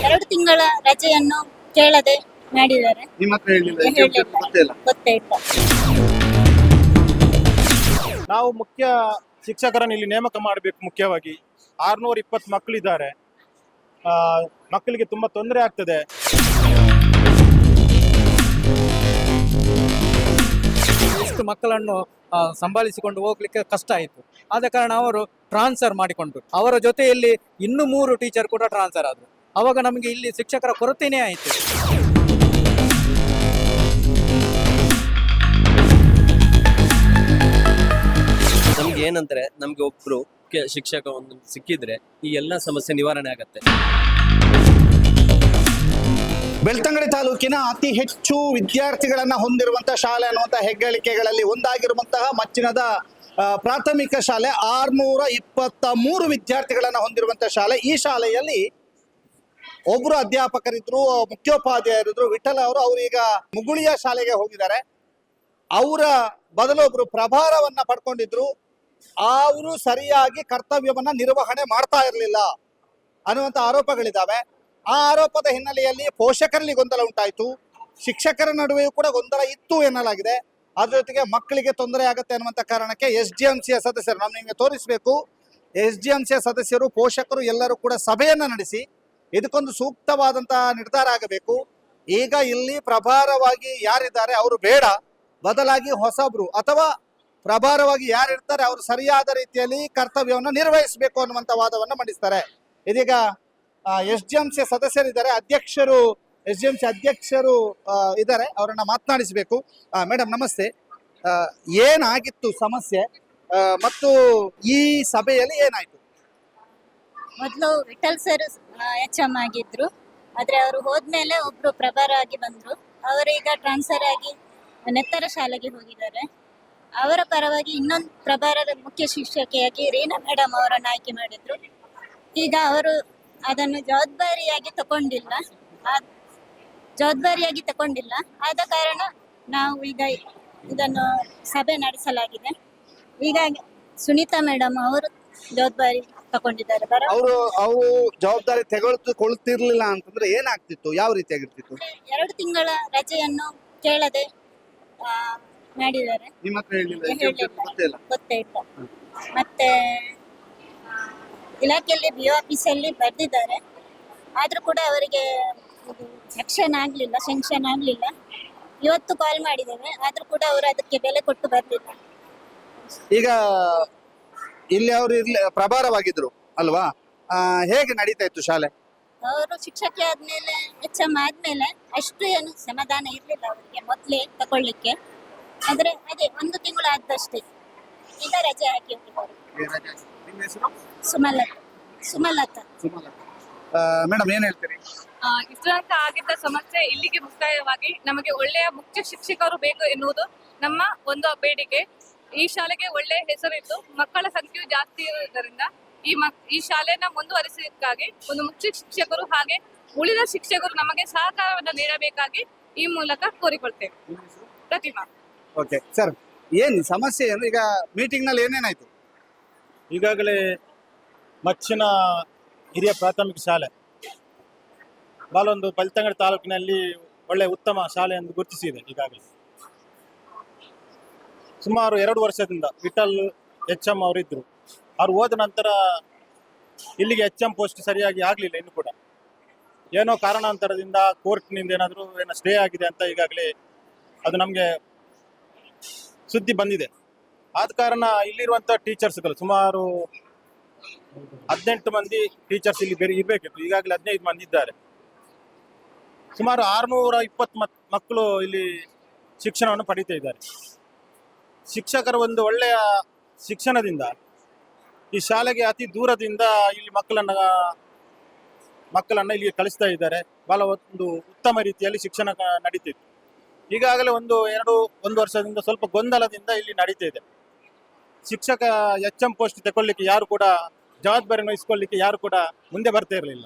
2 ತಿಂಗಳ ರಜೆಯನ್ನು ಕೇಳದೆ ಮಾಡಿದ್ದಾರೆ. ನಿಮ್ಮ ಹತ್ರ ಹೇಳಿಲ್ಲ, ಹೇಳಿಲ್ಲ. ಗೊತ್ತೇ ಇಲ್ಲ. ಗೊತ್ತೇ ಇಲ್ಲ. ನಾವು ಮುಖ್ಯ ಶಿಕ್ಷಕರನ್ನು ಇಲ್ಲಿ ನೇಮಕ ಮಾಡಬೇಕು. ಮುಖ್ಯವಾಗಿ 620 ಮಕ್ಕಳಿದ್ದಾರೆ. ಮಕ್ಕಳಿಗೆ ತುಂಬಾ ತೊಂದರೆ ಆಗ್ತದೆ. ಇಷ್ಟು ಮಕ್ಕಳನ್ನು ಸಂಭಾಳಿಸಿಕೊಂಡು ಹೋಗ್ಲಿಕ್ಕೆ ಕಷ್ಟ ಆಯಿತು. ಆದ ಕಾರಣ ಅವರು ಟ್ರಾನ್ಸ್ಫರ್ ಮಾಡಿಕೊಂಡ್ರು. ಅವರ ಜೊತೆಯಲ್ಲಿ ಇನ್ನೂ 3 ಟೀಚರ್ ಕೂಡ ಟ್ರಾನ್ಸ್ಫರ್ ಆದರು. ಅವಾಗ ನಮಗೆ ಇಲ್ಲಿ ಶಿಕ್ಷಕರ ಕೊರತೆನೇ ಆಯಿತು. ನಮ್ಗೆ ಏನಂದ್ರೆ ನಮ್ಗೆ ಒಬ್ರು ಶಿಕ್ಷಕ ಒಂದು ಸಿಕ್ಕಿದ್ರೆ ಈ ಎಲ್ಲಾ ಸಮಸ್ಯೆ ನಿವಾರಣೆ ಆಗತ್ತೆ. ಬೆಳ್ತಂಗಡಿ ತಾಲೂಕಿನ ಅತಿ ಹೆಚ್ಚು ವಿದ್ಯಾರ್ಥಿಗಳನ್ನ ಹೊಂದಿರುವಂತಹ ಶಾಲೆ ಅನ್ನುವಂತಹ ಹೆಗ್ಗಳಿಕೆಗಳಲ್ಲಿ ಒಂದಾಗಿರುವಂತಹ ಮಚ್ಚಿನದ ಪ್ರಾಥಮಿಕ ಶಾಲೆ 623 ವಿದ್ಯಾರ್ಥಿಗಳನ್ನ ಹೊಂದಿರುವಂತಹ ಶಾಲೆ. ಈ ಶಾಲೆಯಲ್ಲಿ ಒಬ್ರು ಅಧ್ಯಾಪಕರಿದ್ರು, ಮುಖ್ಯೋಪಾಧ್ಯಾಯರಿದ್ರು, ವಿಠಲ ಅವರು ಈಗ ಮುಗುಳಿಯ ಶಾಲೆಗೆ ಹೋಗಿದ್ದಾರೆ. ಅವರ ಬದಲೊಬ್ರು ಪ್ರಭಾರವನ್ನ ಪಡ್ಕೊಂಡಿದ್ರು. ಅವರು ಸರಿಯಾಗಿ ಕರ್ತವ್ಯವನ್ನ ನಿರ್ವಹಣೆ ಮಾಡ್ತಾ ಇರಲಿಲ್ಲ ಅನ್ನುವಂಥ ಆರೋಪಗಳಿದ್ದಾವೆ. ಆ ಆರೋಪದ ಹಿನ್ನೆಲೆಯಲ್ಲಿ ಪೋಷಕರಲ್ಲಿ ಗೊಂದಲ ಉಂಟಾಯಿತು, ಶಿಕ್ಷಕರ ನಡುವೆಯೂ ಕೂಡ ಗೊಂದಲ ಇತ್ತು ಎನ್ನಲಾಗಿದೆ. ಅದ್ರ ಜೊತೆಗೆ ಮಕ್ಕಳಿಗೆ ತೊಂದರೆ ಆಗುತ್ತೆ ಅನ್ನುವಂಥ ಕಾರಣಕ್ಕೆ SDMCಯ ಸದಸ್ಯರು, ನಾವು ನಿಮಗೆ ತೋರಿಸಬೇಕು, SDMCಯ ಸದಸ್ಯರು, ಪೋಷಕರು ಎಲ್ಲರೂ ಕೂಡ ಸಭೆಯನ್ನ ನಡೆಸಿ ಇದಕ್ಕೊಂದು ಸೂಕ್ತವಾದಂತಹ ನಿರ್ಧಾರ ಆಗಬೇಕು. ಈಗ ಇಲ್ಲಿ ಪ್ರಭಾರವಾಗಿ ಯಾರಿದ್ದಾರೆ ಅವರು ಬೇಡ, ಬದಲಾಗಿ ಹೊಸಬ್ರು ಅಥವಾ ಪ್ರಭಾರವಾಗಿ ಯಾರಿರ್ತಾರೆ ಅವರು ಸರಿಯಾದ ರೀತಿಯಲ್ಲಿ ಕರ್ತವ್ಯವನ್ನು ನಿರ್ವಹಿಸಬೇಕು ಅನ್ನುವಂಥ ವಾದವನ್ನು ಮಂಡಿಸ್ತಾರೆ. ಇದೀಗ SDMC ಸದಸ್ಯರಿದ್ದಾರೆ, SDMC ಅಧ್ಯಕ್ಷರು ಇದ್ದಾರೆ, ಅವರನ್ನ ಮಾತನಾಡಿಸಬೇಕು. ಮೇಡಮ್ ನಮಸ್ತೆ. ಏನಾಗಿತ್ತು ಸಮಸ್ಯೆ ಮತ್ತು ಈ ಸಭೆಯಲ್ಲಿ ಏನಾಯ್ತು? ಮೊದಲು ವಿಠಲ್ ಸರ್ HM ಆಗಿದ್ರು. ಆದ್ರೆ ಅವರು ಹೋದ್ಮೇಲೆ ಒಬ್ರು ಪ್ರಭಾರ ಆಗಿ ಬಂದ್ರು. ಅವರೀಗ ಟ್ರಾನ್ಸ್ಫರ್ ಆಗಿ ನೆತ್ತರ ಶಾಲೆಗೆ ಹೋಗಿದ್ದಾರೆ. ಅವರ ಪರವಾಗಿ ಇನ್ನೊಂದು ಪ್ರಭಾರದ ಮುಖ್ಯ ಶಿಕ್ಷಕಿಯಾಗಿ ರೀನಾ ಮೇಡಮ್ ಅವರನ್ನು ಆಯ್ಕೆ ಮಾಡಿದ್ರು. ಈಗ ಅವರು ಅದನ್ನು ಜವಾಬ್ದಾರಿಯಾಗಿ ತಗೊಂಡಿಲ್ಲ. ಆದ ಕಾರಣ ನಾವು ಈಗ ಇದನ್ನು ಸಭೆ ನಡೆಸಲಾಗಿದೆ. ಈಗ ಸುನೀತಾ ಮೇಡಮ್ ಅವರು ಜವಾಬ್ದಾರಿ ತಗೊಂಡಿದ್ದಾರೆ. ಅವರು ಜವಾಬ್ದಾರಿ ತೆಗೆದುಕೊಳ್ತಿರ್ಲಿಲ್ಲ ಅಂತಂದ್ರೆ ಏನಾಗ್ತಿತ್ತು, ಯಾವ ರೀತಿಯಾಗಿರ್ತಿತ್ತು? 2 ತಿಂಗಳ ರಜೆಯನ್ನು ಕೇಳದೆ ಮಾಡಿದ್ದಾರೆ. ನಿಮ್ಮ ಹತ್ರ ಹೇಳಿಲ್ಲ, ಗೊತ್ತೇ ಇಲ್ಲ. ಮತ್ತೆ ಇಲಾಖೆಯಲ್ಲಿ BO ಆಫೀಸಲ್ಲಿ ಬರೆದಿದ್ದಾರೆ. ಆದ್ರೂ ಕೂಡ ಅವರಿಗೆ ಸೆಕ್ಷನ್ ಆಗ್ಲಿಲ್ಲ. ಇವತ್ತು ಕಾಲ್ ಮಾಡಿದ್ದೇವೆ, ಆದ್ರೂ ಕೂಡ ಅವರು ಅದಕ್ಕೆ ಬೆಲೆ ಕೊಟ್ಟು ಬರ್ಲಿಲ್ಲ. ಈಗ ಇಲ್ಲಿ ಅವರು ಪ್ರಭಾರವಾಗಿದ್ರು ಅಲ್ವಾ? ಹೇಗೆ ನಡೀತಾ ಇತ್ತು ಶಾಲೆ? ಅವರು ಶಿಕ್ಷಕಿ ಆದ್ಮೇಲೆ HM ಆದ್ಮೇಲೆ ಅಷ್ಟು ಏನು ಸಮಾಧಾನ ಇರ್ಲಿಲ್ಲ ಅವರಿಗೆ ಮೊದ್ಲೇ ತಗೊಳ್ಳಿಕ್ಕೆ. ಆದ್ರೆ ಅದೇ 1 ತಿಂಗಳು ಆದಷ್ಟೇ. ಈಗ ರಜೆ ಹಾಕಿ ಹೋಗಿದ್ದಾರೆ. ಸುಮಲತಾ. ಮೇಡಮ್ ಏನ್ ಹೇಳ್ತೀರಿ? ಇಷ್ಟು ತನಕ ಆಗಿದ್ದ ಸಮಸ್ಯೆ ಇಲ್ಲಿಗೆ ಮುಕ್ತಾಯವಾಗಿ ನಮಗೆ ಒಳ್ಳೆಯ ಮುಖ್ಯ ಶಿಕ್ಷಕರು ಬೇಕು ಎನ್ನುವುದು ನಮ್ಮ ಒಂದು ಬೇಡಿಕೆ. ಈ ಶಾಲೆಗೆ ಒಳ್ಳೆಯ ಹೆಸರಿತ್ತು, ಮಕ್ಕಳ ಸಂಖ್ಯೆಯು ಜಾಸ್ತಿ ಇರುವುದರಿಂದ ಈ ಶಾಲೆನ ಮುಂದುವರಿಸಲಿಕ್ಕಾಗಿ ಒಂದು ಮುಖ್ಯ ಶಿಕ್ಷಕರು ಹಾಗೆ ಉಳಿದ ಶಿಕ್ಷಕರು ನಮಗೆ ಸಹಕಾರವನ್ನು ನೀಡಬೇಕಾಗಿ ಈ ಮೂಲಕ ಕೋರಿಕೊಳ್ತೇವೆ. ಪ್ರತಿಮಾ. ಓಕೆ ಸರ್, ಏನ್ ಸಮಸ್ಯೆ ಏನು? ಈಗ ಮೀಟಿಂಗ್ ನಲ್ಲಿ ಏನೇನಾಯ್ತು? ಈಗಾಗಲೇ ಮಚ್ಚಿನ ಹಿರಿಯ ಪ್ರಾಥಮಿಕ ಶಾಲೆ ಬಾಲೊಂದು ಬೆಳ್ತಂಗಡಿ ತಾಲೂಕಿನಲ್ಲಿ ಒಳ್ಳೆ ಉತ್ತಮ ಶಾಲೆ ಎಂದು ಗುರುತಿಸಿದೆ. ಈಗಾಗಲೇ ಸುಮಾರು 2 ವರ್ಷದಿಂದ ವಿಠಲ್ HM ಅವರಿದ್ರು. ಅವ್ರು ಹೋದ ನಂತರ ಇಲ್ಲಿಗೆ HM ಪೋಸ್ಟ್ ಸರಿಯಾಗಿ ಆಗಲಿಲ್ಲ. ಇನ್ನು ಕೂಡ ಏನೋ ಕಾರಣಾಂತರದಿಂದ ಕೋರ್ಟ್ನಿಂದ ಏನಾದರೂ ಸ್ಟೇ ಆಗಿದೆ ಅಂತ ಈಗಾಗಲೇ ಅದು ನಮಗೆ ಸುದ್ದಿ ಬಂದಿದೆ. ಆದ ಕಾರಣ ಇಲ್ಲಿರುವಂಥ ಟೀಚರ್ಸ್ಗಳು ಸುಮಾರು 18 ಮಂದಿ ಟೀಚರ್ಸ್ ಇಲ್ಲಿ ಇರಬೇಕಿತ್ತು. ಈಗಾಗಲೇ 15 ಮಂದಿ ಇದ್ದಾರೆ. ಸುಮಾರು 620 ಮಕ್ಕಳು ಇಲ್ಲಿ ಶಿಕ್ಷಣವನ್ನು ಪಡೀತಾ ಇದ್ದಾರೆ. ಶಿಕ್ಷಕರ ಒಂದು ಒಳ್ಳೆಯ ಶಿಕ್ಷಣದಿಂದ ಈ ಶಾಲೆಗೆ ಅತಿ ದೂರದಿಂದ ಇಲ್ಲಿ ಮಕ್ಕಳನ್ನ ಇಲ್ಲಿಗೆ ಕಳಿಸ್ತಾ ಇದ್ದಾರೆ. ಬಹಳ ಒಂದು ಉತ್ತಮ ರೀತಿಯಲ್ಲಿ ಶಿಕ್ಷಣ ನಡೀತಿತ್ತು. ಈಗಾಗಲೇ ಒಂದು ವರ್ಷದಿಂದ ಸ್ವಲ್ಪ ಗೊಂದಲದಿಂದ ಇಲ್ಲಿ ನಡೀತಾ ಇದೆ. ಶಿಕ್ಷಕ HM ಪೋಸ್ಟ್ ತಗೊಳ್ಳಿಕ್ಕೆ ಯಾರು ಕೂಡ ಜವಾಬ್ದಾರಿ ವಹಿಸ್ಕೊಳ್ಳಿಕ್ಕೆ ಯಾರು ಕೂಡ ಮುಂದೆ ಬರ್ತಾ ಇರಲಿಲ್ಲ.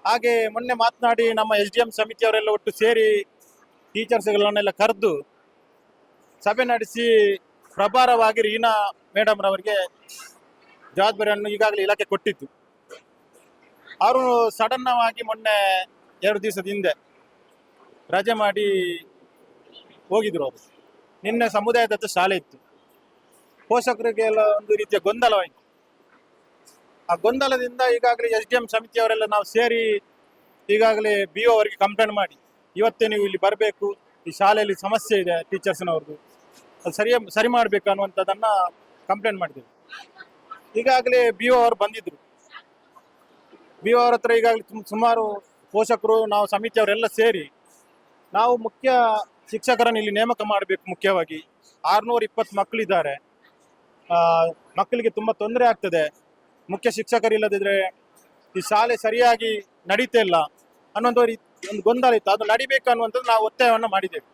ಹಾಗೆ ಮೊನ್ನೆ ಮಾತನಾಡಿ ನಮ್ಮ SDM ಸಮಿತಿಯವರೆಲ್ಲ ಒಟ್ಟು ಸೇರಿ ಟೀಚರ್ಸ್ಗಳನ್ನೆಲ್ಲ ಕರೆದು ಸಭೆ ನಡೆಸಿ ಪ್ರಭಾರವಾಗಿ ರೀನಾ ಮೇಡಮ್ ರವರಿಗೆ ಜವಾಬ್ದಾರಿಯನ್ನು ಈಗಾಗಲೇ ಇಲಾಖೆ ಕೊಟ್ಟಿತ್ತು. ಅವರು ಸಡನ್ ಆಗಿ ಮೊನ್ನೆ 2 ದಿವಸದ ಹಿಂದೆ ರಜೆ ಮಾಡಿ ಹೋಗಿದ್ರು ಅವರು. ನಿನ್ನೆ ಸಮುದಾಯದ ಹತ್ರ ಶಾಲೆ ಇತ್ತು. ಪೋಷಕರಿಗೆ ಎಲ್ಲ ಒಂದು ರೀತಿಯ ಗೊಂದಲವಾಯಿತು. ಆ ಗೊಂದಲದಿಂದ ಈಗಾಗಲೇ SDM ಸಮಿತಿಯವರೆಲ್ಲ ನಾವು ಸೇರಿ ಈಗಾಗಲೇ BO ಅವರಿಗೆ ಕಂಪ್ಲೇಂಟ್ ಮಾಡಿ, ಇವತ್ತೇ ನೀವು ಇಲ್ಲಿ ಬರಬೇಕು, ಈ ಶಾಲೆಯಲ್ಲಿ ಸಮಸ್ಯೆ ಇದೆ ಟೀಚರ್ಸ್ನವ್ರದ್ದು, ಅದು ಸರಿ ಮಾಡಬೇಕು ಅನ್ನುವಂಥದ್ದನ್ನ ಕಂಪ್ಲೇಂಟ್ ಮಾಡಿದ್ದೇವೆ. ಈಗಾಗಲೇ BO ಅವರು ಬಂದಿದ್ರು. BO ಅವ್ರ ಹತ್ರ ಈಗಾಗಲೇ ಸುಮಾರು ಪೋಷಕರು, ನಾವು ಸಮಿತಿಯವರೆಲ್ಲ ಸೇರಿ ನಾವು ಮುಖ್ಯ ಶಿಕ್ಷಕರನ್ನು ಇಲ್ಲಿ ನೇಮಕ ಮಾಡಬೇಕು. ಮುಖ್ಯವಾಗಿ 620 ಮಕ್ಕಳಿದ್ದಾರೆ. ಮಕ್ಕಳಿಗೆ ತುಂಬ ತೊಂದರೆ ಆಗ್ತದೆ. ಮುಖ್ಯ ಶಿಕ್ಷಕರಿಲ್ಲದಿದ್ರೆ ಈ ಶಾಲೆ ಸರಿಯಾಗಿ ನಡೀತಾ ಇಲ್ಲ ಅನ್ನೋದು ಒಂದು ಗೊಂದಲ ಇತ್ತು. ಅದು ನಡಿಬೇಕು ಅನ್ನುವಂಥದ್ದು ನಾವು ಒತ್ತಾಯವನ್ನು ಮಾಡಿದ್ದೇವೆ.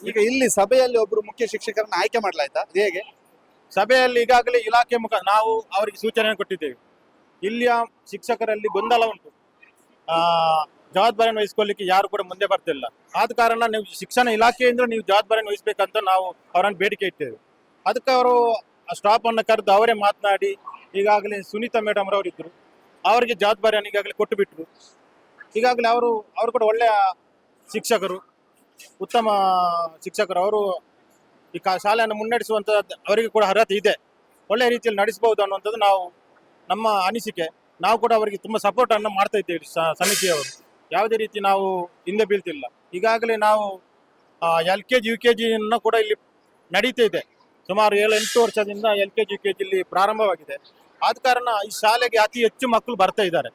ಈಗ ಇಲ್ಲಿ ಸಭೆಯಲ್ಲಿ ಒಬ್ರು ಮುಖ್ಯ ಶಿಕ್ಷಕರನ್ನ ಆಯ್ಕೆ ಮಾಡಲಾಯ್ತಾ, ಅದು ಹೇಗೆ? ಸಭೆಯಲ್ಲಿ ಈಗಾಗಲೇ ಇಲಾಖೆ ನಾವು ಅವರಿಗೆ ಸೂಚನೆ ಕೊಟ್ಟಿದ್ದೇವೆ. ಇಲ್ಲಿಯ ಶಿಕ್ಷಕರಲ್ಲಿ ಗೊಂದಲ ಉಂಟು. ಜವಾಬ್ದಾರಿಯನ್ನು ವಹಿಸ್ಕೊಳ್ಳಿಕ್ಕೆ ಯಾರು ಕೂಡ ಮುಂದೆ ಬರ್ತಿಲ್ಲ. ಆದ ಕಾರಣ ನೀವು ಶಿಕ್ಷಣ ಇಲಾಖೆಯಿಂದ ನೀವು ಜವಾಬ್ದಾರಿಯನ್ನು ವಹಿಸಬೇಕಂತ ನಾವು ಅವರನ್ನು ಬೇಡಿಕೆ ಇಟ್ಟೇವೆ. ಅದಕ್ಕೆ ಅವರು ಸ್ಟಾಫ್ ಅನ್ನು ಕರೆದು ಅವರೇ ಮಾತನಾಡಿ ಈಗಾಗಲೇ ಸುನೀತಾ ಮೇಡಮ್ ರವರು ಇದ್ರು, ಅವರಿಗೆ ಜವಾಬ್ದಾರಿಯನ್ನು ಈಗಾಗಲೇ ಕೊಟ್ಟು ಬಿಟ್ರು. ಈಗಾಗಲೇ ಅವರು ಕೂಡ ಒಳ್ಳೆಯ ಶಿಕ್ಷಕರು, ಉತ್ತಮ ಶಿಕ್ಷಕರು. ಅವರು ಈ ಶಾಲೆಯನ್ನು ಮುನ್ನಡೆಸುವಂತ ಅವರಿಗೆ ಕೂಡ ಅರ್ಹತೆ ಇದೆ, ಒಳ್ಳೆಯ ರೀತಿಯಲ್ಲಿ ನಡೆಸಬಹುದು ಅನ್ನುವಂಥದ್ದು ನಮ್ಮ ಅನಿಸಿಕೆ. ನಾವು ಕೂಡ ಅವರಿಗೆ ತುಂಬ ಸಪೋರ್ಟ್ ಅನ್ನು ಮಾಡ್ತಾ ಇದ್ದೇವೆ. ಸಮಿತಿಯವರು ಯಾವುದೇ ರೀತಿ ನಾವು ಹಿಂದೆ ಬೀಳ್ತಿಲ್ಲ. ಈಗಾಗಲೇ ನಾವು LKG UKG ಕೂಡ ಇಲ್ಲಿ ನಡೀತಾ ಇದೆ. ಸುಮಾರು 7-8 ವರ್ಷದಿಂದ LKG UKG ಇಲ್ಲಿ ಪ್ರಾರಂಭವಾಗಿದೆ. ಆದ ಕಾರಣ ಈ ಶಾಲೆಗೆ ಅತಿ ಹೆಚ್ಚು ಮಕ್ಕಳು ಬರ್ತಾ ಇದ್ದಾರೆ.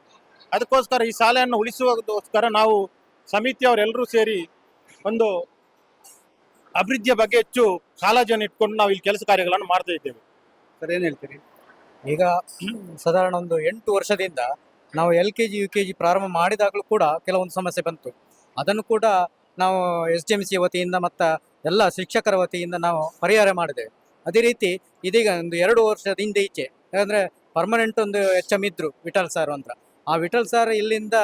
ಅದಕ್ಕೋಸ್ಕರ ಈ ಶಾಲೆಯನ್ನು ಉಳಿಸುವುದಕ್ಕೋಸ್ಕರ ನಾವು ಸಮಿತಿಯವರೆಲ್ಲರೂ ಸೇರಿ ಒಂದು ಅಭಿವೃದ್ಧಿಯ ಬಗ್ಗೆ ಹೆಚ್ಚು ಕಾಳಜಿಯನ್ನು ಇಟ್ಕೊಂಡು ನಾವು ಇಲ್ಲಿ ಕೆಲಸ ಕಾರ್ಯಗಳನ್ನು ಮಾಡ್ತಾ ಇದ್ದೇವೆ. ಸರ್, ಏನ್ ಹೇಳ್ತೀರಿ? ಈಗ ಸಾಧಾರಣ ಒಂದು 8 ವರ್ಷದಿಂದ ನಾವು LKG UKG ಪ್ರಾರಂಭ ಮಾಡಿದಾಗಲೂ ಕೂಡ ಕೆಲವೊಂದು ಸಮಸ್ಯೆ ಬಂತು. ಅದನ್ನು ಕೂಡ ನಾವು SDMC ವತಿಯಿಂದ ಮತ್ತು ಎಲ್ಲ ಶಿಕ್ಷಕರ ವತಿಯಿಂದ ನಾವು ಪರಿಹಾರ ಮಾಡಿದ್ದೇವೆ. ಅದೇ ರೀತಿ ಇದೀಗ ಒಂದು 2 ವರ್ಷದಿಂದ ಈಚೆ, ಯಾಕಂದರೆ ಪರ್ಮನೆಂಟ್ ಒಂದು HM ಇದ್ರು ವಿಠಲ್ ಸರ್ ಅಂತ. ಆ ವಿಠಲ್ ಸರ್ ಇಲ್ಲಿಂದ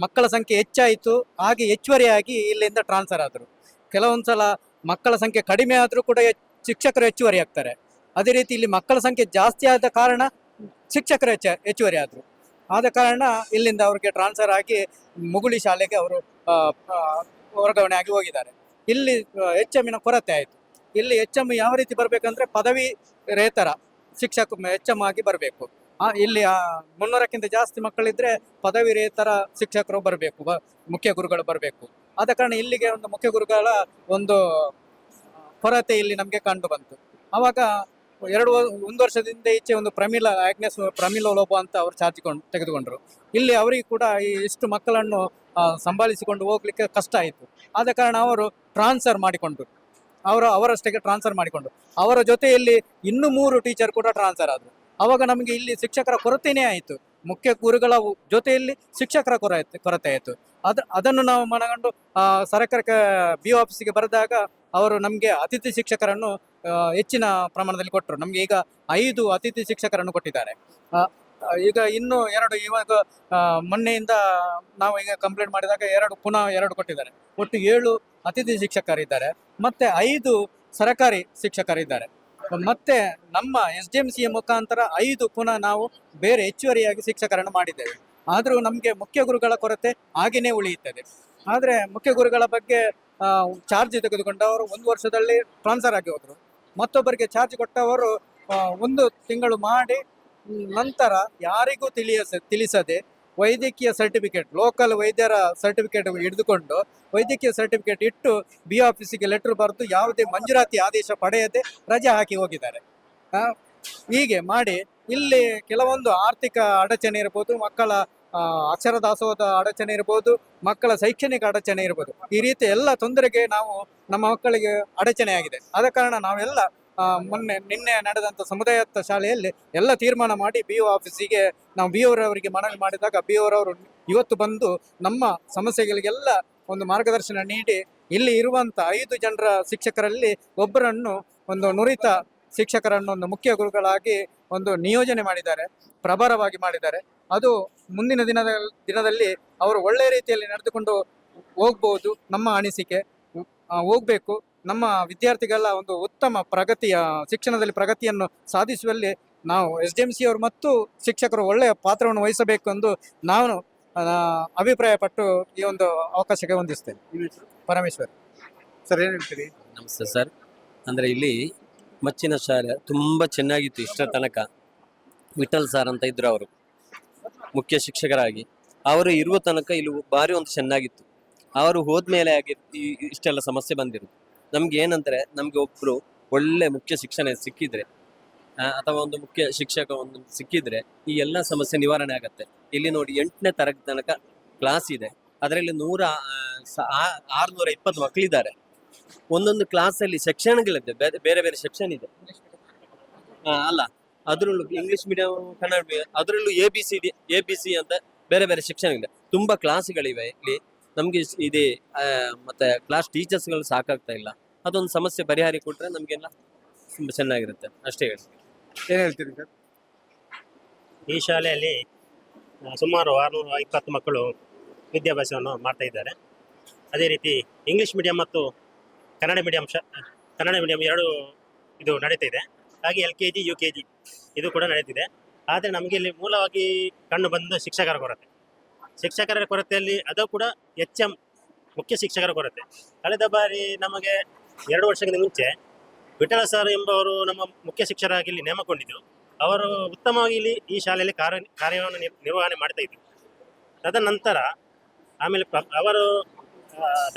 ಮಕ್ಕಳ ಸಂಖ್ಯೆ ಹೆಚ್ಚಾಯಿತು, ಹಾಗೆ ಹೆಚ್ಚುವರಿಯಾಗಿ ಇಲ್ಲಿಂದ ಟ್ರಾನ್ಸ್ಫರ್ ಆದರು. ಕೆಲವೊಂದು ಸಲ ಮಕ್ಕಳ ಸಂಖ್ಯೆ ಕಡಿಮೆ ಆದರೂ ಕೂಡ ಶಿಕ್ಷಕರು ಹೆಚ್ಚುವರಿ ಆಗ್ತಾರೆ. ಅದೇ ರೀತಿ ಇಲ್ಲಿ ಮಕ್ಕಳ ಸಂಖ್ಯೆ ಜಾಸ್ತಿ ಆದ ಕಾರಣ ಶಿಕ್ಷಕರು ಹೆಚ್ಚುವರಿ ಆದರು. ಆದ ಕಾರಣ ಇಲ್ಲಿಂದ ಅವ್ರಿಗೆ ಟ್ರಾನ್ಸ್ಫರ್ ಆಗಿ ಮುಗುಳಿ ಶಾಲೆಗೆ ಅವರು ವರ್ಗಾವಣೆ ಆಗಿ ಹೋಗಿದ್ದಾರೆ. ಇಲ್ಲಿ HM ಕೊರತೆ ಆಯಿತು. ಇಲ್ಲಿ HM ಯಾವ ರೀತಿ ಬರಬೇಕಂದ್ರೆ ಪದವಿ ರೇತರ ಶಿಕ್ಷಕ HM ಆಗಿ ಬರಬೇಕು. ಇಲ್ಲಿ 300ಕ್ಕಿಂತ ಜಾಸ್ತಿ ಮಕ್ಕಳಿದ್ರೆ ಪದವಿ ರೇತರ ಶಿಕ್ಷಕರು ಬರಬೇಕು, ಮುಖ್ಯ ಗುರುಗಳು ಬರಬೇಕು. ಆದ ಕಾರಣ ಇಲ್ಲಿಗೆ ಒಂದು ಮುಖ್ಯ ಗುರುಗಳ ಒಂದು ಕೊರತೆ ಇಲ್ಲಿ ನಮಗೆ ಕಂಡು ಬಂತು. ಆವಾಗ 1 ವರ್ಷದಿಂದ ಈಚೆ ಒಂದು ಪ್ರಮೀಲ ಲೋಬ ಅಂತ ಅವರು ತೆಗೆದುಕೊಂಡ್ರು. ಇಲ್ಲಿ ಅವರಿಗೆ ಕೂಡ ಇಷ್ಟು ಮಕ್ಕಳನ್ನು ಸಂಭಾಳಿಸಿಕೊಂಡು ಹೋಗ್ಲಿಕ್ಕೆ ಕಷ್ಟ ಆಯಿತು. ಆದ ಕಾರಣ ಅವರು ಟ್ರಾನ್ಸ್ಫರ್ ಮಾಡಿಕೊಂಡ್ರು. ಅವರಷ್ಟಕ್ಕೆ ಟ್ರಾನ್ಸ್ಫರ್ ಮಾಡಿಕೊಂಡು ಅವರ ಜೊತೆಯಲ್ಲಿ ಇನ್ನೂ 3 ಟೀಚರ್ ಕೂಡ ಟ್ರಾನ್ಸ್ಫರ್ ಆದರು. ಆವಾಗ ನಮಗೆ ಇಲ್ಲಿ ಶಿಕ್ಷಕರ ಕೊರತೆಯೇ ಆಯಿತು. ಮುಖ್ಯ ಗುರುಗಳ ಜೊತೆಯಲ್ಲಿ ಶಿಕ್ಷಕರ ಕೊರತೆ ಆಯಿತು. ಅದನ್ನು ನಾವು ಮನಗಂಡು ಸರ್ಕಾರಕ್ಕೆ BO ಆಫೀಸಿಗೆ ಬರೆದಾಗ ಅವರು ನಮಗೆ ಅತಿಥಿ ಶಿಕ್ಷಕರನ್ನು ಹೆಚ್ಚಿನ ಪ್ರಮಾಣದಲ್ಲಿ ಕೊಟ್ಟರು. ನಮಗೆ ಈಗ 5 ಅತಿಥಿ ಶಿಕ್ಷಕರನ್ನು ಕೊಟ್ಟಿದ್ದಾರೆ. ಈಗ ಇನ್ನೂ 2 ಇವಾಗ ಮೊನ್ನೆಯಿಂದ ನಾವು ಈಗ ಕಂಪ್ಲೇಂಟ್ ಮಾಡಿದಾಗ ಪುನಃ 2 ಕೊಟ್ಟಿದ್ದಾರೆ. ಒಟ್ಟು 7 ಅತಿಥಿ ಶಿಕ್ಷಕರಿದ್ದಾರೆ, ಮತ್ತೆ 5 ಸರಕಾರಿ ಶಿಕ್ಷಕರಿದ್ದಾರೆ. ಮತ್ತೆ ನಮ್ಮ SDMC ಮುಖಾಂತರ 5 ಪುನಃ ನಾವು ಬೇರೆ ಹೆಚ್ಚುವರಿಯಾಗಿ ಶಿಕ್ಷಕರನ್ನು ಮಾಡಿದ್ದೇವೆ. ಆದರೂ ನಮಗೆ ಮುಖ್ಯ ಗುರುಗಳ ಕೊರತೆ ಹಾಗೆಯೇ ಉಳಿಯುತ್ತದೆ. ಆದರೆ ಮುಖ್ಯ ಗುರುಗಳ ಬಗ್ಗೆ ಚಾರ್ಜ್ ತೆಗೆದುಕೊಂಡವರು 1 ವರ್ಷದಲ್ಲಿ ಟ್ರಾನ್ಸ್ಫರ್ ಆಗಿ ಹೋದರು. ಮತ್ತೊಬ್ಬರಿಗೆ ಚಾರ್ಜ್ ಕೊಟ್ಟವರು 1 ತಿಂಗಳು ಮಾಡಿ ನಂತರ ಯಾರಿಗೂ ತಿಳಿಸದೆ ವೈದ್ಯಕೀಯ ಸರ್ಟಿಫಿಕೇಟ್, ಲೋಕಲ್ ವೈದ್ಯರ ಸರ್ಟಿಫಿಕೇಟ್ ಹಿಡಿದುಕೊಂಡು ವೈದ್ಯಕೀಯ ಸರ್ಟಿಫಿಕೇಟ್ ಇಟ್ಟು BO ಆಫೀಸಿಗೆ ಲೆಟರ್ ಬರೆದು ಯಾವುದೇ ಮಂಜೂರಾತಿ ಆದೇಶ ಪಡೆಯದೆ ರಜೆ ಹಾಕಿ ಹೋಗಿದ್ದಾರೆ. ಹೀಗೆ ಮಾಡಿ ಇಲ್ಲಿ ಕೆಲವೊಂದು ಆರ್ಥಿಕ ಅಡಚಣೆ ಇರ್ಬೋದು, ಮಕ್ಕಳ ಅಕ್ಷರ ದಾಸೋಹದ ಅಡಚಣೆ ಇರ್ಬೋದು, ಮಕ್ಕಳ ಶೈಕ್ಷಣಿಕ ಅಡಚಣೆ ಇರ್ಬೋದು, ಈ ರೀತಿ ಎಲ್ಲ ತೊಂದರೆಗೆ ನಮ್ಮ ಮಕ್ಕಳಿಗೆ ಅಡಚಣೆ ಆಗಿದೆ. ಆದ ಕಾರಣ ನಾವೆಲ್ಲ ನಿನ್ನೆ ನಡೆದಂಥ ಸಮುದಾಯತ್ವ ಶಾಲೆಯಲ್ಲಿ ಎಲ್ಲ ತೀರ್ಮಾನ ಮಾಡಿ BO ಆಫೀಸಿಗೆ ನಾವು BO ಅವರಿಗೆ ಮನವಿ ಮಾಡಿದಾಗ BO ಅವರು ಇವತ್ತು ಬಂದು ನಮ್ಮ ಸಮಸ್ಯೆಗಳಿಗೆಲ್ಲ ಒಂದು ಮಾರ್ಗದರ್ಶನ ನೀಡಿ ಇಲ್ಲಿ ಇರುವಂಥ 5 ಜನರ ಶಿಕ್ಷಕರಲ್ಲಿ ಒಬ್ಬರನ್ನು ಒಂದು ನುರಿತ ಶಿಕ್ಷಕರನ್ನು ಒಂದು ಮುಖ್ಯ ಗುರುಗಳಾಗಿ ಒಂದು ನಿಯೋಜನೆ ಮಾಡಿದ್ದಾರೆ, ಪ್ರಭಾರವಾಗಿ ಮಾಡಿದ್ದಾರೆ. ಅದು ಮುಂದಿನ ದಿನದಲ್ಲಿ ಅವರು ಒಳ್ಳೆಯ ರೀತಿಯಲ್ಲಿ ನಡೆದುಕೊಂಡು ಹೋಗ್ಬೋದು. ನಮ್ಮ ಅನಿಸಿಕೆ ಹೋಗಬೇಕು. ನಮ್ಮ ವಿದ್ಯಾರ್ಥಿಗಳ ಒಂದು ಉತ್ತಮ ಶಿಕ್ಷಣದಲ್ಲಿ ಪ್ರಗತಿಯನ್ನು ಸಾಧಿಸುವಲ್ಲಿ ನಾವು SDMC ಅವರು ಮತ್ತು ಶಿಕ್ಷಕರು ಒಳ್ಳೆಯ ಪಾತ್ರವನ್ನು ವಹಿಸಬೇಕು ಎಂದು ನಾನು ಅಭಿಪ್ರಾಯಪಟ್ಟು ಈ ಒಂದು ಅವಕಾಶಕ್ಕೆ ಹೊಂದಿಸ್ತೇನೆ. ಪರಮೇಶ್ವರ್ ಸರ್, ಏನು ಹೇಳ್ತೀರಿ? ನಮಸ್ತೆ ಸರ್. ಅಂದರೆ ಇಲ್ಲಿ ಮಚ್ಚಿನ ಶಾಲೆ ತುಂಬ ಚೆನ್ನಾಗಿತ್ತು ಇಷ್ಟರ ತನಕ. ವಿಠಲ್ ಸರ್ ಅಂತ ಇದ್ರು ಅವರು ಮುಖ್ಯ ಶಿಕ್ಷಕರಾಗಿ. ಅವರು ಇರುವ ತನಕ ಇಲ್ಲಿ ಭಾರಿ ಒಂದು ಚೆನ್ನಾಗಿತ್ತು. ಅವರು ಹೋದ್ಮೇಲೆ ಆಗಿ ಇಷ್ಟೆಲ್ಲ ಸಮಸ್ಯೆ ಬಂದಿರೋದು. ನಮ್ಗೆ ಏನಂದರೆ, ನಮಗೆ ಒಬ್ಬರು ಒಳ್ಳೆ ಮುಖ್ಯ ಶಿಕ್ಷಣ ಸಿಕ್ಕಿದ್ರೆ ಅಥವಾ ಒಂದು ಮುಖ್ಯ ಶಿಕ್ಷಕ ಒಂದು ಸಿಕ್ಕಿದ್ರೆ ಈ ಎಲ್ಲ ಸಮಸ್ಯೆ ನಿವಾರಣೆ ಆಗತ್ತೆ. ಇಲ್ಲಿ ನೋಡಿ 8ನೇ ತರಗತಿ ತನಕ ಕ್ಲಾಸ್ ಇದೆ. ಅದರಲ್ಲಿ 620 ಮಕ್ಕಳಿದ್ದಾರೆ. ಒಂದೊಂದು ಕ್ಲಾಸಲ್ಲಿ ಸೆಕ್ಷನ್ಗಳಿದೆ, ಬೇರೆ ಬೇರೆ ಸೆಕ್ಷನ್ ಇದೆ. ಅಲ್ಲ, ಅದರಲ್ಲೂ ಇಂಗ್ಲಿಷ್ ಮೀಡಿಯಂ, ಕನ್ನಡ ಮೀಡಿಯಂ, ಅದರಲ್ಲೂ ABC ಅಂತ ಬೇರೆ ಬೇರೆ ಸೆಕ್ಷನ್ ಇದೆ. ತುಂಬ ಕ್ಲಾಸ್ಗಳಿವೆ ಇಲ್ಲಿ. ನಮಗೆ ಇದೆ ಮತ್ತೆ ಕ್ಲಾಸ್ ಟೀಚರ್ಸ್ಗಳು ಸಾಕಾಗ್ತಾ ಇಲ್ಲ. ಅದೊಂದು ಸಮಸ್ಯೆ ಪರಿಹಾರ ಕೊಟ್ಟರೆ ನಮಗೆಲ್ಲ ತುಂಬ ಚೆನ್ನಾಗಿರುತ್ತೆ. ಅಷ್ಟೇ ಹೇಳಿ. ಏನು ಹೇಳ್ತೀರಿ ಸರ್? ಈ ಶಾಲೆಯಲ್ಲಿ ಸುಮಾರು 620 ಮಕ್ಕಳು ವಿದ್ಯಾಭ್ಯಾಸವನ್ನು ಮಾಡ್ತಾ ಇದ್ದಾರೆ. ಅದೇ ರೀತಿ ಇಂಗ್ಲಿಷ್ ಮೀಡಿಯಂ ಮತ್ತು ಕನ್ನಡ ಮೀಡಿಯಂ ಎರಡು ಇದು ನಡೀತಾ ಇದೆ. ಹಾಗೆ LKG UKG ಇದು ಕೂಡ ನಡೀತಿದೆ. ಆದರೆ ನಮಗೆ ಇಲ್ಲಿ ಮೂಲವಾಗಿ ಕಂಡು ಬಂದ ಶಿಕ್ಷಕರ ಕೊರತೆಯಲ್ಲಿ ಅದು ಕೂಡ HM ಮುಖ್ಯ ಶಿಕ್ಷಕರ ಕೊರತೆ. ಕಳೆದ ಬಾರಿ ನಮಗೆ 2 ವರ್ಷಗಳ ಮುಂಚೆ ವಿಠಲ ಸರ್ ಎಂಬವರು ನಮ್ಮ ಮುಖ್ಯ ಶಿಕ್ಷಕರಾಗಿ ಇಲ್ಲಿ ನೇಮಕೊಂಡಿದ್ದರು. ಅವರು ಉತ್ತಮವಾಗಿ ಇಲ್ಲಿ ಈ ಶಾಲೆಯಲ್ಲಿ ಕಾರ್ಯವನ್ನು ನಿರ್ವಹಣೆ ಮಾಡ್ತಾ ಇದ್ರು. ತದನಂತರ ಆಮೇಲೆ ಅವರು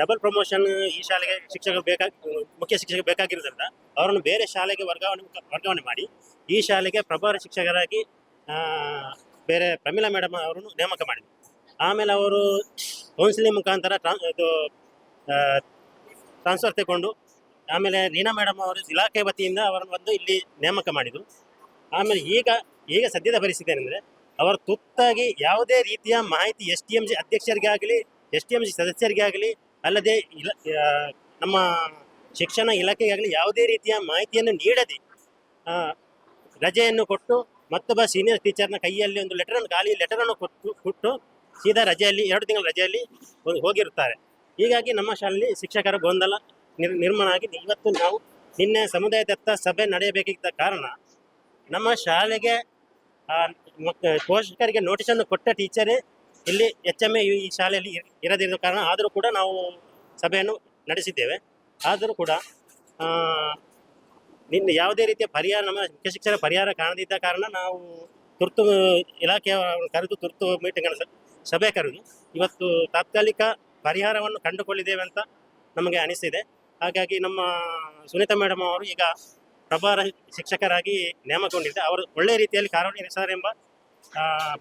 ಡಬಲ್ ಪ್ರಮೋಷನ್ ಈ ಶಾಲೆಗೆ ಮುಖ್ಯ ಶಿಕ್ಷಕರು ಬೇಕಾಗಿರೋದ್ರಿಂದ ಅವರನ್ನು ಬೇರೆ ಶಾಲೆಗೆ ವರ್ಗಾವಣೆ ಮಾಡಿ ಈ ಶಾಲೆಗೆ ಪ್ರಭಾರ ಶಿಕ್ಷಕರಾಗಿ ಬೇರೆ ಪ್ರಮೀಳಾ ಮೇಡಮ್ ಅವರನ್ನು ನೇಮಕ ಮಾಡಿದರು. ಆಮೇಲೆ ಅವರು ಕೌನ್ಸಿಲಿಂಗ್ ಮುಖಾಂತರ ಟ್ರಾನ್ಸ್ಫರ್ ತಗೊಂಡು ಆಮೇಲೆ ರೀನಾ ಮೇಡಮ್ ಅವರು ಇಲಾಖೆ ವತಿಯಿಂದ ಅವರನ್ನು ಬಂದು ಇಲ್ಲಿ ನೇಮಕ ಮಾಡಿದರು. ಆಮೇಲೆ ಈಗ ಸದ್ಯದ ಪರಿಸ್ಥಿತಿ ಏನಂದರೆ, ಅವರು ತುರ್ತಾಗಿ ಯಾವುದೇ ರೀತಿಯ ಮಾಹಿತಿ STMC ಅಧ್ಯಕ್ಷರಿಗಾಗಲಿ STMC ಸದಸ್ಯರಿಗಾಗಲಿ ಅಲ್ಲದೆ ನಮ್ಮ ಶಿಕ್ಷಣ ಇಲಾಖೆಗಾಗಲಿ ಯಾವುದೇ ರೀತಿಯ ಮಾಹಿತಿಯನ್ನು ನೀಡದೆ ರಜೆಯನ್ನು ಕೊಟ್ಟು ಮತ್ತೊಬ್ಬ ಸೀನಿಯರ್ ಟೀಚರ್ನ ಕೈಯಲ್ಲಿ ಒಂದು ಲೆಟರನ್ನು ಕೊಟ್ಟು ಸೀದಾ ರಜೆಯಲ್ಲಿ 2 ತಿಂಗಳ ರಜೆಯಲ್ಲಿ ಹೋಗಿರುತ್ತಾರೆ. ಹೀಗಾಗಿ ನಮ್ಮ ಶಾಲೆಯಲ್ಲಿ ಶಿಕ್ಷಕರ ಗೊಂದಲ ನಿರ್ಮಾಣ ಆಗಿ ಇವತ್ತು ನಾವು ನಿನ್ನೆ ಸಮುದಾಯದತ್ತ ಸಭೆ ನಡೆಯಬೇಕಿದ್ದ ಕಾರಣ ನಮ್ಮ ಶಾಲೆಗೆ ಪೋಷಕರಿಗೆ ನೋಟಿಸನ್ನು ಕೊಟ್ಟ ಟೀಚರೇ ಇಲ್ಲಿ HMA ಈ ಶಾಲೆಯಲ್ಲಿ ಇರದಿರುವ ಕಾರಣ ಆದರೂ ಕೂಡ ನಾವು ಸಭೆಯನ್ನು ನಡೆಸಿದ್ದೇವೆ. ಆದರೂ ಕೂಡ ನಿನ್ನೆ ಯಾವುದೇ ರೀತಿಯ ಪರಿಹಾರ ನಮ್ಮ ಮುಖ್ಯ ಶಿಕ್ಷಕರ ಪರಿಹಾರ ಕಾಣದಿದ್ದ ಕಾರಣ ನಾವು ತುರ್ತು ಇಲಾಖೆಯ ಕರೆದು ತುರ್ತು ಮೀಟಿಂಗ್ ಸಭೆ ಕರೆದು ಇವತ್ತು ತಾತ್ಕಾಲಿಕ ಪರಿಹಾರವನ್ನು ಕಂಡುಕೊಳ್ಳಿದ್ದೇವೆ ಅಂತ ನಮಗೆ ಅನಿಸಿದೆ. ಹಾಗಾಗಿ ನಮ್ಮ ಸುನೀತಾ ಮೇಡಮ್ ಅವರು ಈಗ ಪ್ರಭಾರ ಶಿಕ್ಷಕರಾಗಿ ನೇಮಕಗೊಂಡಿದ್ದಾರೆ. ಅವರು ಒಳ್ಳೆಯ ರೀತಿಯಲ್ಲಿ ಕಾರ್ಯನಿರ್ವಹಿಸುತ್ತಾರೆ ಎಂಬ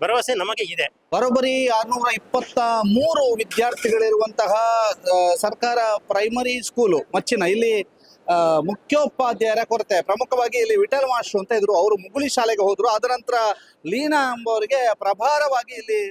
ಭರವಸೆ ನಮಗೆ ಇದೆ. ಬರೋಬ್ಬರಿ 623 ವಿದ್ಯಾರ್ಥಿಗಳಿರುವಂತಹ ಸರ್ಕಾರ ಪ್ರೈಮರಿ ಸ್ಕೂಲು ಮಚ್ಚಿನ ಇಲ್ಲಿ ಮುಖ್ಯೋಪಾಧ್ಯಾಯರ ಕೊರತೆ. ಪ್ರಮುಖವಾಗಿ ಇಲ್ಲಿ ವಿಠಲ್ ಮಾಸ್ಟ್ರು ಅಂತ ಇದ್ರು, ಅವರು ಮುಗುಳಿ ಶಾಲೆಗೆ ಹೋದ್ರು. ಅದರ ನಂತರ ಲೀನಾ ಎಂಬವರಿಗೆ ಪ್ರಭಾರವಾಗಿ ಇಲ್ಲಿ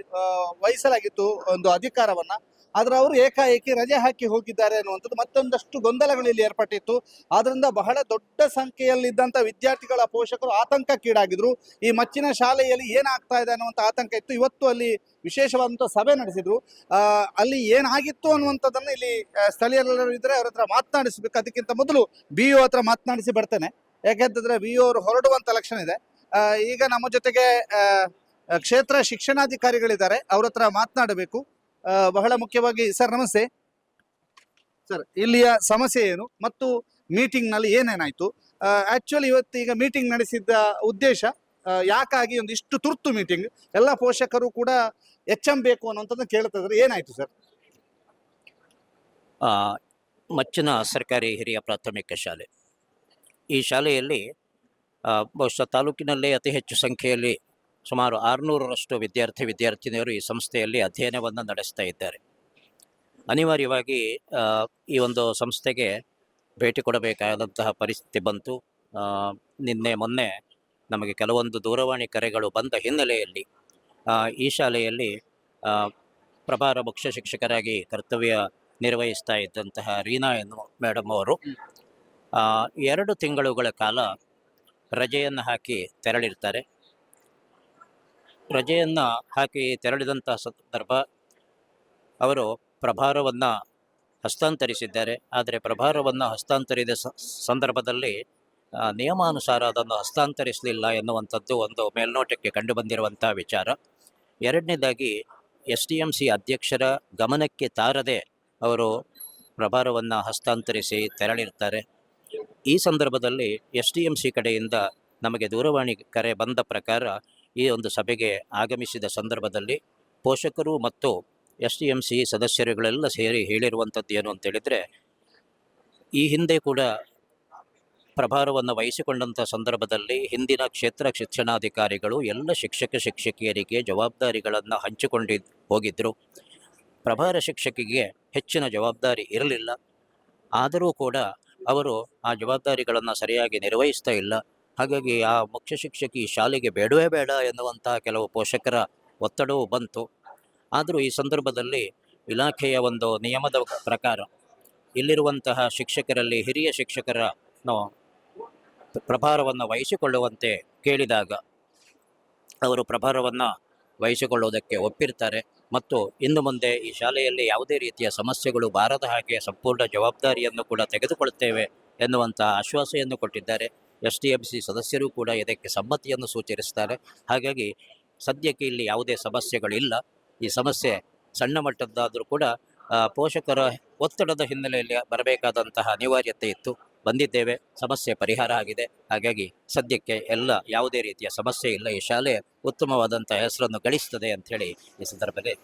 ವಹಿಸಲಾಗಿತ್ತು ಒಂದು ಅಧಿಕಾರವನ್ನ. ಆದ್ರೆ ಅವರು ಏಕಾಏಕಿ ರಜೆ ಹಾಕಿ ಹೋಗಿದ್ದಾರೆ ಅನ್ನುವಂಥದ್ದು ಮತ್ತೊಂದಷ್ಟು ಗೊಂದಲಗಳು ಇಲ್ಲಿ ಏರ್ಪಟ್ಟಿತ್ತು. ಆದ್ರಿಂದ ಬಹಳ ದೊಡ್ಡ ಸಂಖ್ಯೆಯಲ್ಲಿದ್ದಂಥ ವಿದ್ಯಾರ್ಥಿಗಳ ಪೋಷಕರು ಆತಂಕಕ್ಕೀಡಾಗಿದ್ರು. ಈ ಮಚ್ಚಿನ ಶಾಲೆಯಲ್ಲಿ ಏನಾಗ್ತಾ ಇದೆ ಅನ್ನುವಂಥ ಆತಂಕ ಇತ್ತು. ಇವತ್ತು ಅಲ್ಲಿ ವಿಶೇಷವಾದಂಥ ಸಭೆ ನಡೆಸಿದ್ರು. ಅಲ್ಲಿ ಏನಾಗಿತ್ತು ಅನ್ನುವಂಥದ್ದನ್ನು ಇಲ್ಲಿ ಸ್ಥಳೀಯರೆಲ್ಲರೂ ಇದ್ರೆ ಅವ್ರ ಹತ್ರ ಮಾತನಾಡಿಸ್ಬೇಕು. ಅದಕ್ಕಿಂತ ಮೊದಲು BO ಹತ್ರ ಮಾತನಾಡಿಸಿ ಬರ್ತೇನೆ. ಯಾಕೆಂತಂದ್ರೆ BO ಅವರು ಹೊರಡುವಂತ ಲಕ್ಷಣ ಇದೆ. ಈಗ ನಮ್ಮ ಜೊತೆಗೆ ಕ್ಷೇತ್ರ ಶಿಕ್ಷಣಾಧಿಕಾರಿಗಳಿದ್ದಾರೆ, ಅವ್ರ ಹತ್ರ ಮಾತನಾಡಬೇಕು. ಬಹಳ ಮುಖ್ಯವಾಗಿ ಸರ್, ನಮಸ್ತೆ ಸರ್. ಇಲ್ಲಿಯ ಸಮಸ್ಯೆ ಏನು ಮತ್ತು ಮೀಟಿಂಗ್ ನಲ್ಲಿ ಏನೇನಾಯ್ತು? ಆಕ್ಚುಲಿ ಇವತ್ತು ಈಗ ಮೀಟಿಂಗ್ ನಡೆಸಿದ್ದ ಉದ್ದೇಶ ಯಾಕಾಗಿ ಒಂದಿಷ್ಟು ತುರ್ತು ಮೀಟಿಂಗ್, ಎಲ್ಲ ಪೋಷಕರು ಕೂಡ HM ಬೇಕು ಅನ್ನುವಂಥದ್ದು ಕೇಳ್ತಿದ್ರೆ ಏನಾಯ್ತು ಸರ್? ಮಚ್ಚಿನ ಸರ್ಕಾರಿ ಹಿರಿಯ ಪ್ರಾಥಮಿಕ ಶಾಲೆ. ಈ ಶಾಲೆಯಲ್ಲಿ ಬಹುಶಃ ತಾಲೂಕಿನಲ್ಲೇ ಅತಿ ಹೆಚ್ಚು ಸಂಖ್ಯೆಯಲ್ಲಿ ಸುಮಾರು 600ರಷ್ಟು ವಿದ್ಯಾರ್ಥಿನಿಯರು ಈ ಸಂಸ್ಥೆಯಲ್ಲಿ ಅಧ್ಯಯನವನ್ನು ನಡೆಸ್ತಾ ಇದ್ದಾರೆ. ಅನಿವಾರ್ಯವಾಗಿ ಈ ಒಂದು ಸಂಸ್ಥೆಗೆ ಭೇಟಿ ಕೊಡಬೇಕಾದಂತಹ ಪರಿಸ್ಥಿತಿ ಬಂತು. ಮೊನ್ನೆ ನಮಗೆ ಕೆಲವೊಂದು ದೂರವಾಣಿ ಕರೆಗಳು ಬಂದ ಹಿನ್ನೆಲೆಯಲ್ಲಿ ಈ ಶಾಲೆಯಲ್ಲಿ ಪ್ರಭಾರ ಮುಖ್ಯ ಶಿಕ್ಷಕರಾಗಿ ಕರ್ತವ್ಯ ನಿರ್ವಹಿಸ್ತಾ ಇದ್ದಂತಹ ರೀನಾ ಮೇಡಮ್ ಅವರು 2 ತಿಂಗಳುಗಳ ಕಾಲ ರಜೆಯನ್ನು ಹಾಕಿ ತೆರಳಿರ್ತಾರೆ. ರಜೆಯನ್ನು ಹಾಕಿ ತೆರಳಿದಂಥ ಸಂದರ್ಭ ಅವರು ಪ್ರಭಾರವನ್ನು ಹಸ್ತಾಂತರಿಸಿದ್ದಾರೆ. ಆದರೆ ಪ್ರಭಾರವನ್ನು ಹಸ್ತಾಂತರಿಸಿದ ಸಂದರ್ಭದಲ್ಲಿ ನಿಯಮಾನುಸಾರ ಅದನ್ನು ಹಸ್ತಾಂತರಿಸಲಿಲ್ಲ ಎನ್ನುವಂಥದ್ದು ಒಂದು ಮೇಲ್ನೋಟಕ್ಕೆ ಕಂಡುಬಂದಿರುವಂಥ ವಿಚಾರ. ಎರಡನೇದಾಗಿ SDMC ಅಧ್ಯಕ್ಷರ ಗಮನಕ್ಕೆ ತಾರದೆ ಅವರು ಪ್ರಭಾರವನ್ನು ಹಸ್ತಾಂತರಿಸಿ ತೆರಳಿರ್ತಾರೆ. ಈ ಸಂದರ್ಭದಲ್ಲಿ SDMC ಕಡೆಯಿಂದ ನಮಗೆ ದೂರವಾಣಿ ಕರೆ ಬಂದ ಪ್ರಕಾರ ಈ ಒಂದು ಸಭೆಗೆ ಆಗಮಿಸಿದ ಸಂದರ್ಭದಲ್ಲಿ ಪೋಷಕರು ಮತ್ತು SDMC ಸದಸ್ಯರುಗಳೆಲ್ಲ ಸೇರಿ ಹೇಳಿರುವಂಥದ್ದು ಏನು ಅಂತೇಳಿದರೆ, ಈ ಹಿಂದೆ ಕೂಡ ಪ್ರಭಾರವನ್ನು ವಹಿಸಿಕೊಂಡಂಥ ಸಂದರ್ಭದಲ್ಲಿ ಹಿಂದಿನ ಕ್ಷೇತ್ರ ಶಿಕ್ಷಣಾಧಿಕಾರಿಗಳು ಎಲ್ಲ ಶಿಕ್ಷಕಿಯರಿಗೆ ಜವಾಬ್ದಾರಿಗಳನ್ನು ಹಂಚಿಕೊಂಡು ಹೋಗಿದ್ದರು. ಪ್ರಭಾರ ಶಿಕ್ಷಕಿಗೆ ಹೆಚ್ಚಿನ ಜವಾಬ್ದಾರಿ ಇರಲಿಲ್ಲ. ಆದರೂ ಕೂಡ ಅವರು ಆ ಜವಾಬ್ದಾರಿಗಳನ್ನು ಸರಿಯಾಗಿ ನಿರ್ವಹಿಸ್ತಾ ಇಲ್ಲ. ಹಾಗಾಗಿ ಆ ಮುಖ್ಯ ಶಿಕ್ಷಕಿ ಶಾಲೆಗೆ ಬೇಡವೇ ಬೇಡ ಎನ್ನುವಂತಹ ಕೆಲವು ಪೋಷಕರ ಒತ್ತಡವೂ ಬಂತು. ಆದರೂ ಈ ಸಂದರ್ಭದಲ್ಲಿ ಇಲಾಖೆಯ ಒಂದು ನಿಯಮದ ಪ್ರಕಾರ ಇಲ್ಲಿರುವಂತಹ ಶಿಕ್ಷಕರಲ್ಲಿ ಹಿರಿಯ ಶಿಕ್ಷಕರನ್ನು ಪ್ರಭಾರವನ್ನು ವಹಿಸಿಕೊಳ್ಳುವಂತೆ ಕೇಳಿದಾಗ ಅವರು ಪ್ರಭಾರವನ್ನು ವಹಿಸಿಕೊಳ್ಳುವುದಕ್ಕೆ ಒಪ್ಪಿರ್ತಾರೆ. ಮತ್ತು ಇನ್ನು ಮುಂದೆ ಈ ಶಾಲೆಯಲ್ಲಿ ಯಾವುದೇ ರೀತಿಯ ಸಮಸ್ಯೆಗಳು ಬಾರದ ಹಾಗೆ ಸಂಪೂರ್ಣ ಜವಾಬ್ದಾರಿಯನ್ನು ಕೂಡ ತೆಗೆದುಕೊಳ್ತೇವೆ ಎನ್ನುವಂಥ ಆಶ್ವಾಸೆಯನ್ನು ಕೊಟ್ಟಿದ್ದಾರೆ. SDMC ಸದಸ್ಯರು ಕೂಡ ಇದಕ್ಕೆ ಸಮ್ಮತಿಯನ್ನು ಸೂಚಿಸುತ್ತಾರೆ. ಹಾಗಾಗಿ ಸದ್ಯಕ್ಕೆ ಇಲ್ಲಿ ಯಾವುದೇ ಸಮಸ್ಯೆಗಳಿಲ್ಲ. ಈ ಸಮಸ್ಯೆ ಸಣ್ಣ ಮಟ್ಟದ್ದಾದರೂ ಕೂಡ ಪೋಷಕರ ಒತ್ತಡದ ಹಿನ್ನೆಲೆಯಲ್ಲಿ ಬರಬೇಕಾದಂತಹ ಅನಿವಾರ್ಯತೆ ಇತ್ತು. ಬಂದಿದ್ದೇವೆ, ಸಮಸ್ಯೆ ಪರಿಹಾರ ಆಗಿದೆ. ಹಾಗಾಗಿ ಸದ್ಯಕ್ಕೆ ಯಾವುದೇ ರೀತಿಯ ಸಮಸ್ಯೆ ಇಲ್ಲ. ಈ ಶಾಲೆ ಉತ್ತಮವಾದಂಥ ಹೆಸರನ್ನು ಗಳಿಸ್ತದೆ ಅಂಥೇಳಿ ಈ ಸಂದರ್ಭದಲ್ಲಿ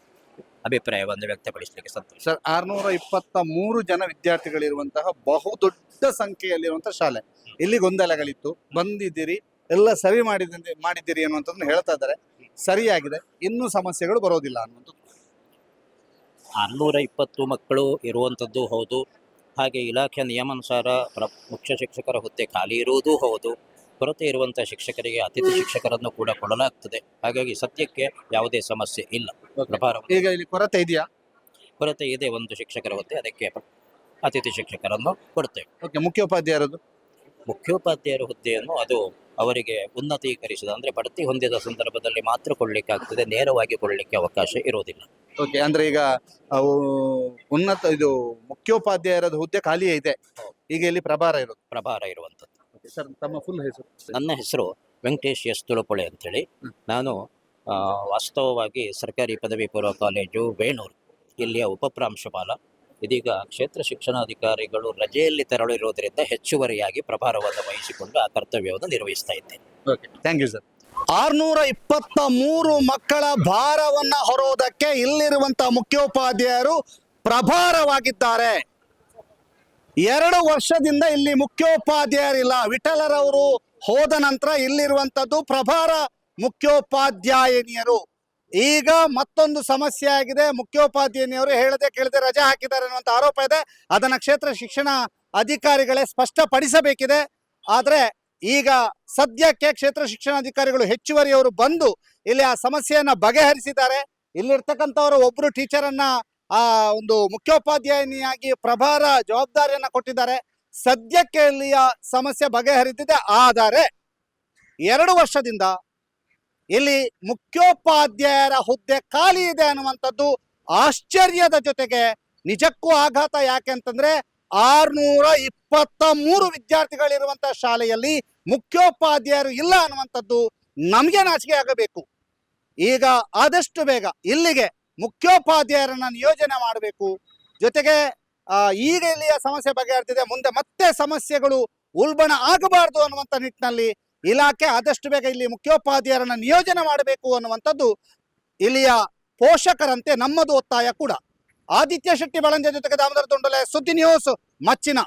ಅಭಿಪ್ರಾಯವನ್ನು ವ್ಯಕ್ತಪಡಿಸಲಿಕ್ಕೆ ಸಂತೋಷ. ಸರ್, 623 ಜನ ವಿದ್ಯಾರ್ಥಿಗಳಿರುವಂತಹ ಬಹುದೊಡ್ಡ ಸಂಖ್ಯೆಯಲ್ಲಿರುವಂತಹ ಶಾಲೆ. ಇಲ್ಲಿ ಗೊಂದಲಗಳಿತ್ತು, ಬಂದಿದ್ದೀರಿ, ಎಲ್ಲ ಸರಿ ಮಾಡಿದ್ದೀರಿ ಅನ್ನುವಂಥದ್ದನ್ನು ಹೇಳ್ತಾ ಇದ್ದಾರೆ. ಸರಿಯಾಗಿದೆ, ಇನ್ನೂ ಸಮಸ್ಯೆಗಳು ಬರೋದಿಲ್ಲ ಅನ್ನುವಂಥದ್ದು. 620 ಮಕ್ಕಳು ಇರುವಂಥದ್ದು ಹೌದು. ಹಾಗೆ ಇಲಾಖೆಯ ನಿಯಮಾನುಸಾರ ಮುಖ್ಯ ಶಿಕ್ಷಕರ ಹುದ್ದೆ ಖಾಲಿ ಇರುವುದೂ ಹೌದು. ಕೊರತೆ ಇರುವಂಥ ಶಿಕ್ಷಕರಿಗೆ ಅತಿಥಿ ಶಿಕ್ಷಕರನ್ನು ಕೂಡ ಕೊಡಲಾಗ್ತದೆ. ಹಾಗಾಗಿ ಸದ್ಯಕ್ಕೆ ಯಾವುದೇ ಸಮಸ್ಯೆ ಇಲ್ಲ. ಈಗ ಇಲ್ಲಿ ಕೊರತೆ ಇದೆಯಾ? ಕೊರತೆ ಇದೆ, ಒಂದು ಶಿಕ್ಷಕರ ಹುದ್ದೆ, ಅದಕ್ಕೆ ಅತಿಥಿ ಶಿಕ್ಷಕರನ್ನು ಕೊಡ್ತೇವೆ. ಓಕೆ. ಮುಖ್ಯೋಪಾಧ್ಯಾಯರದು? ಮುಖ್ಯೋಪಾಧ್ಯಾಯರ ಹುದ್ದೆಯನ್ನು ಅದು ಅವರಿಗೆ ಉನ್ನತೀಕರಿಸಿದ ಅಂದರೆ ಬಡ್ತಿ ಹೊಂದಿದ ಸಂದರ್ಭದಲ್ಲಿ ಮಾತ್ರ ಕೊಡಲಿಕ್ಕೆ ಆಗ್ತದೆ, ನೇರವಾಗಿ ಕೊಡಲಿಕ್ಕೆ ಅವಕಾಶ ಇರುವುದಿಲ್ಲ. ಓಕೆ. ಅಂದ್ರೆ ಈಗ ಅವು ಇದು ಮುಖ್ಯೋಪಾಧ್ಯಾಯರದ ಹುದ್ದೆ ಖಾಲಿ ಇದೆ, ಈಗ ಇಲ್ಲಿ ಪ್ರಭಾರ ಇರುವಂಥದ್ದು. ಸರ್, ತಮ್ಮ ಫುಲ್ ಹೆಸರು? ನನ್ನ ಹೆಸರು ವೆಂಕಟೇಶ್ ಎಸ್ ತುಳಪೊಳೆ ಅಂತೇಳಿ. ನಾನು ವಾಸ್ತವವಾಗಿ ಸರ್ಕಾರಿ ಪದವಿ ಪೂರ್ವ ಕಾಲೇಜು ಬೇಣೂರು ಇಲ್ಲಿಯ ಉಪಪ್ರಾಂಶುಪಾಲ. ಇದೀಗ ಕ್ಷೇತ್ರ ಶಿಕ್ಷಣಾಧಿಕಾರಿಗಳು ರಜೆಯಲ್ಲಿ ತೆರಳಿರುವುದರಿಂದ ಹೆಚ್ಚುವರಿಯಾಗಿ ಪ್ರಭಾರವನ್ನು ವಹಿಸಿಕೊಂಡು ಆ ಕರ್ತವ್ಯವನ್ನು ನಿರ್ವಹಿಸ್ತಾ ಇದ್ದೇನೆ. Okay, thank you sir. 623 ಮಕ್ಕಳ ಭಾರವನ್ನ ಹೊರೋದಕ್ಕೆ ಇಲ್ಲಿರುವಂತಹ ಮುಖ್ಯೋಪಾಧ್ಯಾಯರು ಪ್ರಭಾರವಾಗಿದ್ದಾರೆ. 2 ವರ್ಷದಿಂದ ಇಲ್ಲಿ ಮುಖ್ಯೋಪಾಧ್ಯಾಯರಿಲ್ಲ. ವಿಠಲರವರು ಹೋದ ನಂತರ ಇಲ್ಲಿರುವಂತದ್ದು ಪ್ರಭಾರ ಮುಖ್ಯೋಪಾಧ್ಯಾಯಿನಿಯರು. ಈಗ ಮತ್ತೊಂದು ಸಮಸ್ಯೆ ಆಗಿದೆ. ಮುಖ್ಯೋಪಾಧ್ಯಾಯಿನಿಯವರು ಹೇಳದೆ ಕೇಳದೆ ರಜೆ ಹಾಕಿದ್ದಾರೆ ಅನ್ನುವಂಥ ಆರೋಪ ಇದೆ. ಅದನ್ನ ಕ್ಷೇತ್ರ ಶಿಕ್ಷಣ ಅಧಿಕಾರಿಗಳೇ ಸ್ಪಷ್ಟಪಡಿಸಬೇಕಿದೆ. ಆದ್ರೆ ಈಗ ಸದ್ಯಕ್ಕೆ ಕ್ಷೇತ್ರ ಶಿಕ್ಷಣಾಧಿಕಾರಿಗಳು ಹೆಚ್ಚುವರಿಯವರು ಬಂದು ಇಲ್ಲಿ ಆ ಸಮಸ್ಯೆಯನ್ನ ಬಗೆಹರಿಸಿದ್ದಾರೆ. ಇಲ್ಲಿರ್ತಕ್ಕಂಥವರು ಒಬ್ರು ಟೀಚರನ್ನ ಒಂದು ಮುಖ್ಯೋಪಾಧ್ಯಾಯಿನಿಯಾಗಿ ಪ್ರಭಾರ ಜವಾಬ್ದಾರಿಯನ್ನ ಕೊಟ್ಟಿದ್ದಾರೆ. ಸದ್ಯಕ್ಕೆ ಇಲ್ಲಿಯ ಸಮಸ್ಯೆ ಬಗೆಹರಿದಿದೆ. ಆದರೆ 2 ವರ್ಷದಿಂದ ಇಲ್ಲಿ ಮುಖ್ಯೋಪಾಧ್ಯಾಯರ ಹುದ್ದೆ ಖಾಲಿ ಇದೆ ಅನ್ನುವಂಥದ್ದು ಆಶ್ಚರ್ಯದ ಜೊತೆಗೆ ನಿಜಕ್ಕೂ ಆಘಾತ. ಯಾಕೆ ಅಂತಂದ್ರೆ 623 ವಿದ್ಯಾರ್ಥಿಗಳಿರುವಂತಹ ಶಾಲೆಯಲ್ಲಿ ಮುಖ್ಯೋಪಾಧ್ಯಾಯರು ಇಲ್ಲ ಅನ್ನುವಂಥದ್ದು ನಮಗೆ ನಾಚಿಕೆ ಆಗಬೇಕು. ಈಗ ಆದಷ್ಟು ಬೇಗ ಇಲ್ಲಿಗೆ ಮುಖ್ಯೋಪಾಧ್ಯಾಯರನ್ನ ನಿಯೋಜನೆ ಮಾಡಬೇಕು. ಜೊತೆಗೆ ಈಗ ಇಲ್ಲಿಯ ಸಮಸ್ಯೆ ಬಗೆಹರಿದಿದೆ, ಮುಂದೆ ಮತ್ತೆ ಸಮಸ್ಯೆಗಳು ಉಲ್ಬಣ ಆಗಬಾರದು ಅನ್ನುವಂಥ ನಿಟ್ಟಿನಲ್ಲಿ ಇಲಾಖೆ ಆದಷ್ಟು ಬೇಗ ಇಲ್ಲಿ ಮುಖ್ಯೋಪಾಧ್ಯಾಯರನ್ನ ನಿಯೋಜನೆ ಮಾಡಬೇಕು ಅನ್ನುವಂಥದ್ದು ಇಲ್ಲಿಯ ಪೋಷಕರಂತೆ ನಮ್ಮದು ಒತ್ತಾಯ ಕೂಡ. ಆದಿತ್ಯ ಶೆಟ್ಟಿ ಬಳಂಜ ಜೊತೆಗೆ ದಾಮೋದರ ತೊಂಡಲೆ, ಸುದ್ದಿ ನ್ಯೂಸ್, ಮಚ್ಚಿನ.